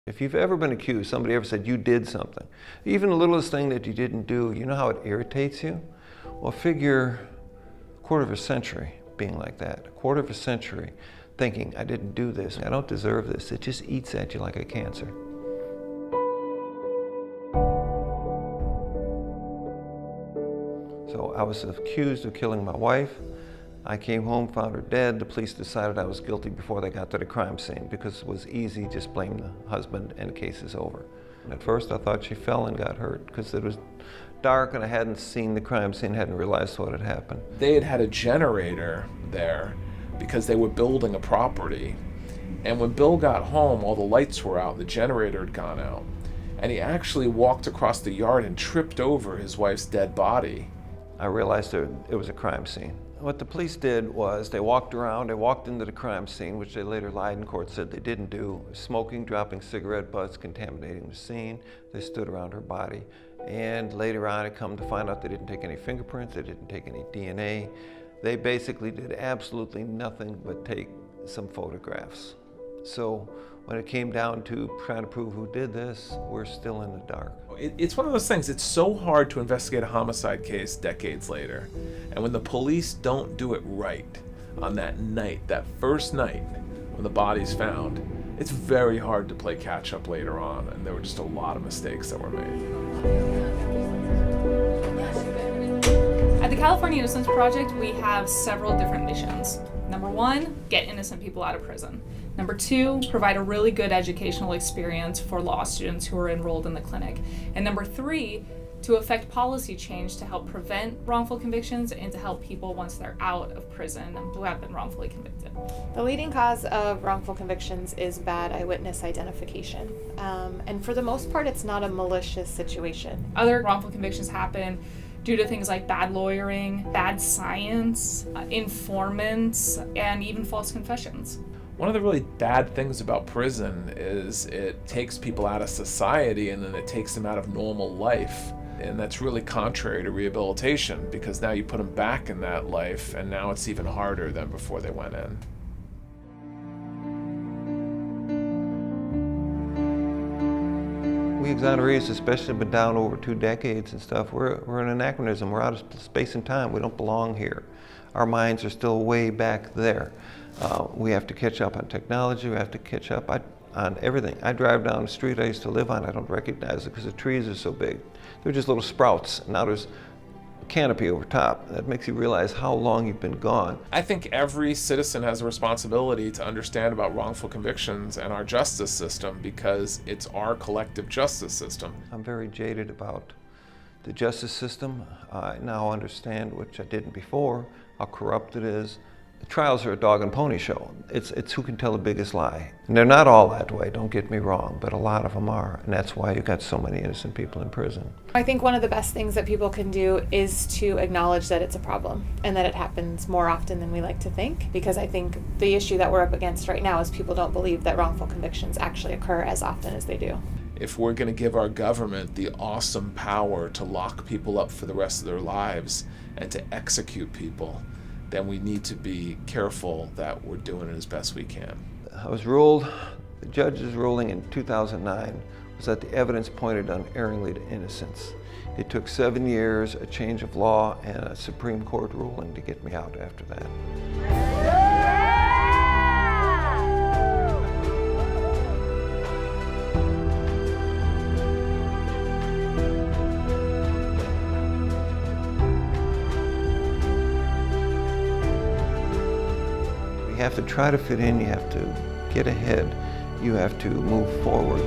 If you've ever been accused, somebody ever said you did something, even the littlest thing that you didn't do, you know how it irritates you? Well, figure a quarter of a century being like that, a quarter of a century thinking, I didn't do this, I don't deserve this. It just eats at you like a cancer. So I was accused of killing my wife. I came home, found her dead. The police decided I was guilty before they got to the crime scene because it was easy, just blame the husband and the case is over. At first I thought she fell and got hurt because it was dark and I hadn't seen the crime scene, hadn't realized what had happened. They had had a generator there because they were building a property. And when Bill got home, all the lights were out, the generator had gone out. And he actually walked across the yard and tripped over his wife's dead body. I realized it was a crime scene. What the police did was they walked around, they walked into the crime scene, which they later lied in court, said they didn't do. Smoking, dropping cigarette butts, contaminating the scene. They stood around her body. And later on, it come to find out they didn't take any fingerprints, they didn't take any DNA. They basically did absolutely nothing but take some photographs. So when it came down to trying to prove who did this, we're still in the dark. It's one of those things, it's so hard to investigate a homicide case decades later. And when the police don't do it right on that night, that first night when the body's found, it's very hard to play catch up later on. And there were just a lot of mistakes that were made. At the California Innocence Project, we have several different missions. Number one, get innocent people out of prison. Number two, provide a really good educational experience for law students who are enrolled in the clinic. And number three, to affect policy change to help prevent wrongful convictions and to help people once they're out of prison who have been wrongfully convicted. The leading cause of wrongful convictions is bad eyewitness identification. And for the most part, it's not a malicious situation. Other wrongful convictions happen due to things like bad lawyering, bad science, informants, and even false confessions. One of the really bad things about prison is it takes people out of society and then it takes them out of normal life. And that's really contrary to rehabilitation because now you put them back in that life and now it's even harder than before they went in. We exonerees, especially, have been down over 2 decades and stuff. We're an anachronism. We're out of space and time. We don't belong here. Our minds are still way back there. We have to catch up on technology. We have to catch up on everything. I drive down the street I used to live on. I don't recognize it because the trees are so big. They're just little sprouts. Now there's a canopy over top. That makes you realize how long you've been gone. I think every citizen has a responsibility to understand about wrongful convictions and our justice system because it's our collective justice system. I'm very jaded about the justice system. I now understand, which I didn't before, how corrupt it is. The trials are a dog and pony show. It's who can tell the biggest lie. And they're not all that way, don't get me wrong, but a lot of them are. And that's why you've got so many innocent people in prison. I think one of the best things that people can do is to acknowledge that it's a problem and that it happens more often than we like to think. Because I think the issue that we're up against right now is people don't believe that wrongful convictions actually occur as often as they do. If we're going to give our government the awesome power to lock people up for the rest of their lives and to execute people, then we need to be careful that we're doing it as best we can. The judge's ruling in 2009 was that the evidence pointed unerringly to innocence. It took 7 years, a change of law, and a Supreme Court ruling to get me out after that. You have to try to fit in, you have to get ahead, you have to move forward.